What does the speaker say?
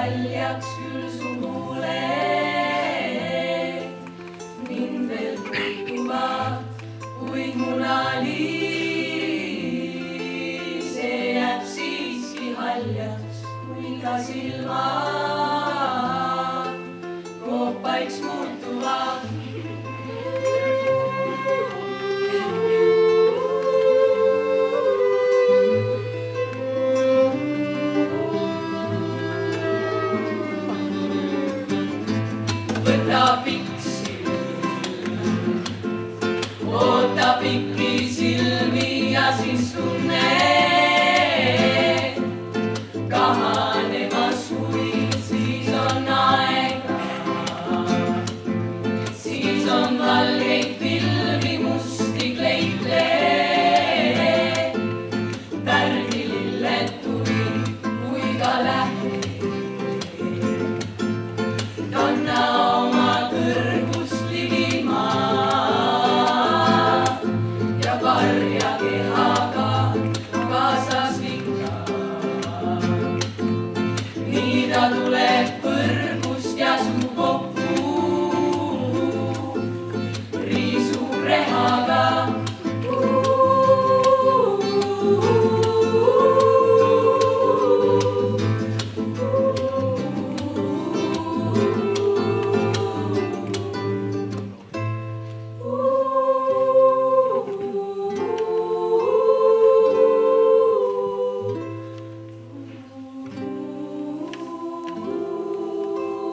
haljaks küll su huuled, mind veel puutuvad, kuid munaliis, see jääb siiski haljaks, kui ka silmad koopaiks muutuvad. Võta pikk silm, oota pikki silmi ja siis tunne kahanemas huvid, siis on aega, siis on valgeid pilvi, musti kleite, pärgililled tuli, kui ka lähed. Kanna oma kõrgust ligimaa ja varja keha.